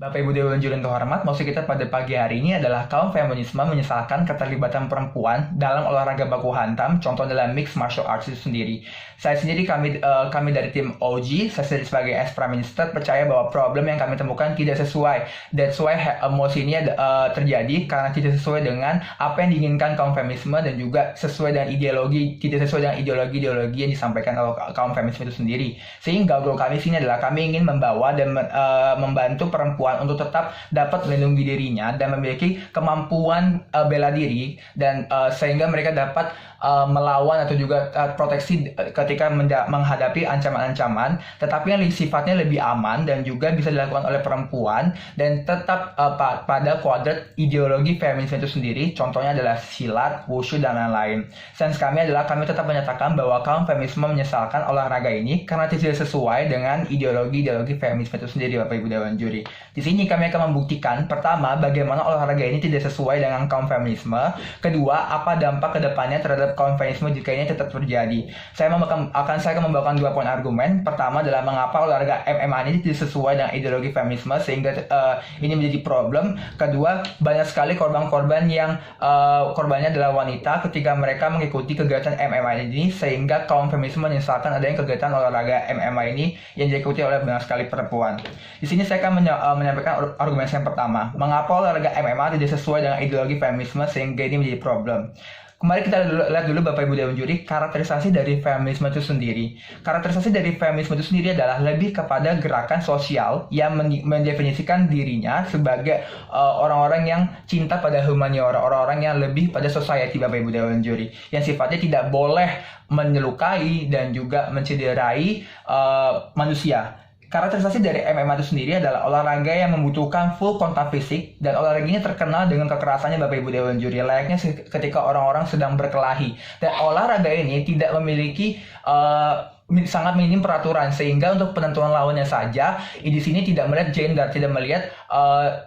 Bapak Ibu Dewan Juri yang terhormat, maksud kita pada pagi hari ini adalah kaum feminisme menyesalkan keterlibatan perempuan dalam olahraga baku hantam, contoh dalam mixed martial arts itu sendiri. Saya sendiri, kami dari tim OG, saya sendiri sebagai ex-prime minister percaya bahwa problem yang kami temukan tidak sesuai. That's why emosi ini terjadi karena tidak sesuai dengan apa yang diinginkan kaum feminisme dan juga sesuai dengan tidak sesuai dengan ideologi yang disampaikan oleh kaum feminisme itu sendiri. Sehingga goal kami sini adalah kami ingin membawa dan membantu perempuan untuk tetap dapat melindungi dirinya dan memiliki kemampuan bela diri dan sehingga mereka dapat melawan atau juga proteksi ketika menghadapi ancaman-ancaman, tetapi yang sifatnya lebih aman dan juga bisa dilakukan oleh perempuan dan tetap pada kuadrat ideologi feminisme itu sendiri. Contohnya adalah silat, wushu, dan lain-lain. Sense kami adalah kami tetap menyatakan bahwa kaum feminisme menyesalkan olahraga ini karena tidak sesuai dengan ideologi feminisme itu sendiri, Bapak Ibu Dewan Juri. Di sini kami akan membuktikan, pertama, bagaimana olahraga ini tidak sesuai dengan kaum feminisme. Kedua, apa dampak kedepannya terhadap kaum feminisme jika ini tetap terjadi. Saya akan membawakan 2 poin argumen. Pertama adalah mengapa olahraga MMA ini tidak sesuai dengan ideologi feminisme sehingga ini menjadi problem. Kedua, banyak sekali korban-korban yang korbannya adalah wanita ketika mereka mengikuti kegiatan MMA ini sehingga kaum feminisme menyesalkan adanya kegiatan olahraga MMA ini yang diikuti oleh banyak sekali perempuan. Di sini saya akan menyampaikan argumen yang pertama, mengapa olahraga MMA tidak sesuai dengan ideologi feminisme sehingga ini menjadi problem. Kembali kita lihat dulu Bapak Ibu Dewan Juri, karakterisasi dari feminisme itu sendiri. Karakterisasi dari feminisme itu sendiri adalah lebih kepada gerakan sosial yang mendefinisikan dirinya sebagai orang-orang yang cinta pada humaniora, orang-orang yang lebih pada society, Bapak Ibu Dewan Juri, yang sifatnya tidak boleh menyelukai dan juga mencederai manusia. Karakterisasi dari MMA itu sendiri adalah olahraga yang membutuhkan full kontak fisik dan olahraga ini terkenal dengan kekerasannya, Bapak Ibu Dewan Juri, layaknya ketika orang-orang sedang berkelahi. Dan olahraga ini tidak memiliki sangat minim peraturan sehingga untuk penentuan lawannya saja di sini tidak melihat gender, tidak melihat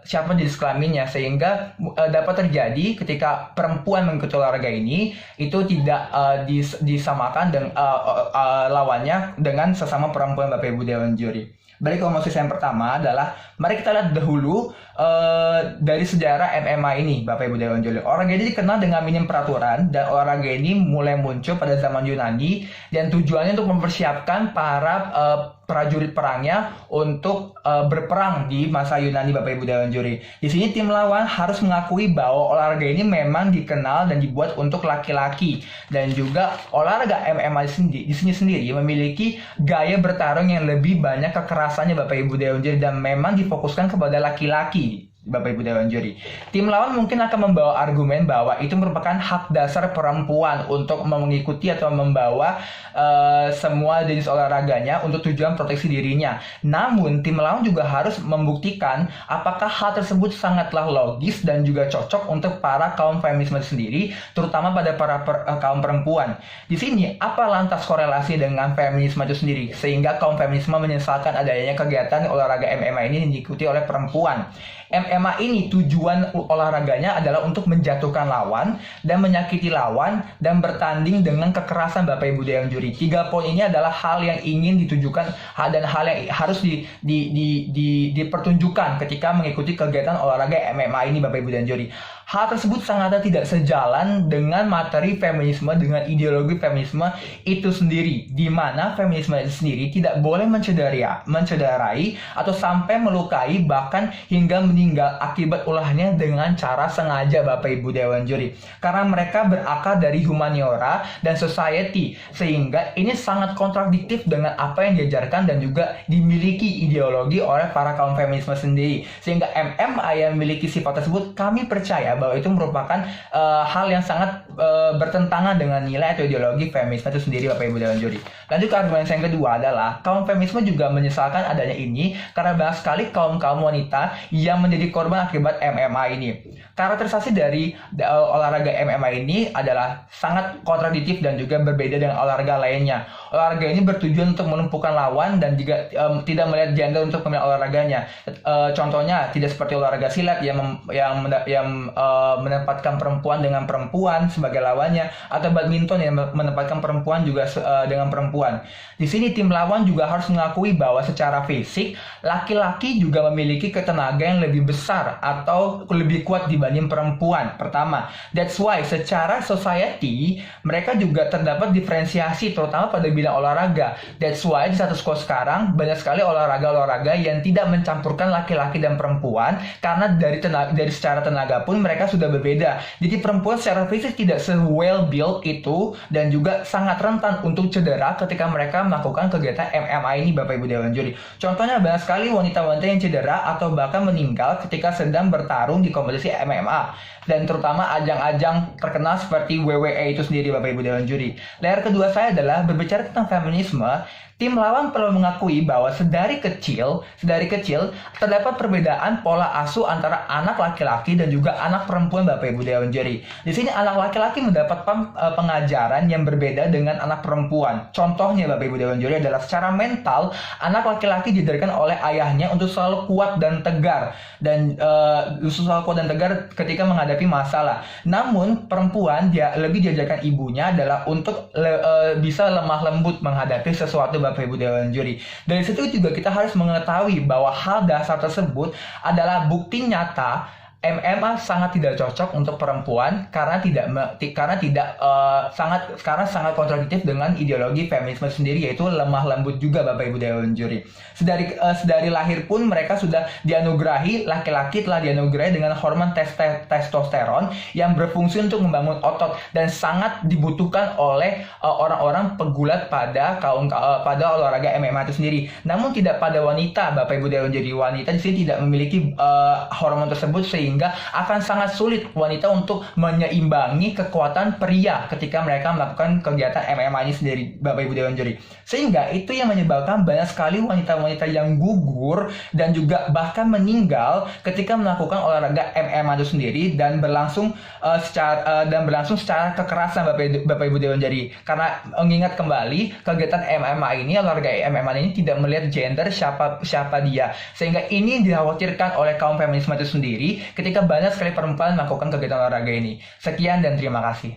siapa jenis kelaminnya, sehingga dapat terjadi ketika perempuan mengikuti olahraga ini itu tidak disamakan dengan lawannya dengan sesama perempuan, Bapak Ibu Dewan Juri. Balik ke mosi yang pertama adalah mari kita lihat dahulu dari sejarah MMA ini, Bapak Ibu Dewan Juri. Olahraga ini dikenal dengan minim peraturan dan olahraga ini mulai muncul pada zaman Yunani dan tujuannya untuk mempersiapkan para prajurit perangnya untuk berperang di masa Yunani, Bapak Ibu Dewan Juri. Di sini tim lawan harus mengakui bahwa olahraga ini memang dikenal dan dibuat untuk laki-laki dan juga olahraga MMA di sini sendiri memiliki gaya bertarung yang lebih banyak kekerasannya, Bapak Ibu Dewan Juri, dan memang difokuskan kepada laki-laki, Bapak Ibu Dewan Juri. Tim lawan mungkin akan membawa argumen bahwa itu merupakan hak dasar perempuan untuk mengikuti atau membawa semua jenis olahraganya untuk tujuan proteksi dirinya. Namun, tim lawan juga harus membuktikan apakah hal tersebut sangatlah logis dan juga cocok untuk para kaum feminisme sendiri, terutama pada para kaum perempuan. Di sini, apa lantas korelasi dengan feminisme itu sendiri sehingga kaum feminisme menyesalkan adanya kegiatan olahraga MMA ini yang diikuti oleh perempuan? MMA ini tujuan olahraganya adalah untuk menjatuhkan lawan dan menyakiti lawan dan bertanding dengan kekerasan, Bapak Ibu Dewan Juri. 3 poin ini adalah hal yang ingin ditujukan dan hal yang harus dipertunjukkan ketika mengikuti kegiatan olahraga MMA ini, Bapak Ibu Dewan Juri. Hal tersebut sangat tidak sejalan dengan materi feminisme, dengan ideologi feminisme itu sendiri, di mana feminisme itu sendiri tidak boleh mencederai atau sampai melukai bahkan hingga meninggal akibat ulahnya dengan cara sengaja, Bapak Ibu Dewan Juri, karena mereka berakar dari humaniora dan society, sehingga ini sangat kontradiktif dengan apa yang diajarkan dan juga dimiliki ideologi oleh para kaum feminisme sendiri, sehingga MMA yang memiliki sifat tersebut kami percaya bahwa itu merupakan hal yang sangat bertentangan dengan nilai atau ideologi feminisme itu sendiri, Bapak Ibu Dewan Juri. Lanjut ke argumen yang kedua adalah kaum feminisme juga menyesalkan adanya ini karena banyak sekali kaum wanita yang menjadi korban akibat MMA ini. Karakterisasi dari olahraga MMA ini adalah sangat kontradiktif dan juga berbeda dengan olahraga lainnya. Olahraga ini bertujuan untuk melumpuhkan lawan dan juga tidak melihat gender untuk pemilihan olahraganya. Contohnya tidak seperti olahraga silat yang menempatkan perempuan dengan perempuan sebagai lawannya, atau badminton yang menempatkan perempuan juga dengan perempuan. Di sini tim lawan juga harus mengakui bahwa secara fisik laki-laki juga memiliki ketenaga yang lebih besar atau lebih kuat dibanding perempuan. Pertama, that's why secara society mereka juga terdapat diferensiasi terutama pada bidang olahraga. That's why di status quo sekarang banyak sekali olahraga-olahraga yang tidak mencampurkan laki-laki dan perempuan, karena dari secara tenaga pun mereka sudah berbeda. Jadi perempuan secara fisik tidak se-well built itu, dan juga sangat rentan untuk cedera ketika mereka melakukan kegiatan MMA ini, Bapak Ibu Dewan Juri. Contohnya banyak sekali wanita-wanita yang cedera atau bahkan meninggal ketika sedang bertarung di kompetisi MMA, dan terutama ajang-ajang terkenal seperti WWE itu sendiri, Bapak Ibu Dewan Juri. Layer kedua saya adalah berbicara tentang feminisme. Tim lawan perlu mengakui bahwa sedari kecil terdapat perbedaan pola asuh antara anak laki-laki dan juga anak perempuan, Bapak Ibu Dewan Juri. Di sini anak laki-laki mendapat pengajaran yang berbeda dengan anak perempuan. Contohnya, Bapak Ibu Dewan Juri, adalah secara mental anak laki-laki diajarkan oleh ayahnya untuk selalu kuat dan tegar ketika menghadapi masalah. Namun perempuan dia lebih diajarkan ibunya adalah untuk bisa lemah lembut menghadapi sesuatu, Bapak Ibu Dewan Juri. Dari situ juga kita harus mengetahui bahwa hal dasar tersebut adalah bukti nyata MMA sangat tidak cocok untuk perempuan karena sangat kontradiktif dengan ideologi feminisme sendiri, yaitu lemah lembut juga, Bapak Ibu Dewan Juri. Sedari lahir pun mereka sudah dianugerahi, laki-laki telah dianugerahi dengan hormon testosteron yang berfungsi untuk membangun otot dan sangat dibutuhkan oleh orang-orang pegulat pada olahraga MMA itu sendiri. Namun tidak pada wanita, Bapak Ibu Dewan Juri. Wanita di sini tidak memiliki hormon tersebut, sehingga akan sangat sulit wanita untuk menyeimbangi kekuatan pria ketika mereka melakukan kegiatan MMA ini sendiri, Bapak Ibu Dewan Juri. Sehingga itu yang menyebabkan banyak sekali wanita-wanita yang gugur dan juga bahkan meninggal ketika melakukan olahraga MMA itu sendiri, dan berlangsung secara kekerasan, Bapak Ibu Dewan Juri. Karena mengingat kembali kegiatan MMA ini, olahraga MMA ini tidak melihat gender siapa dia, sehingga ini dikhawatirkan oleh kaum feminisme itu sendiri ketika banyak sekali perempuan melakukan kegiatan olahraga ini. Sekian dan terima kasih.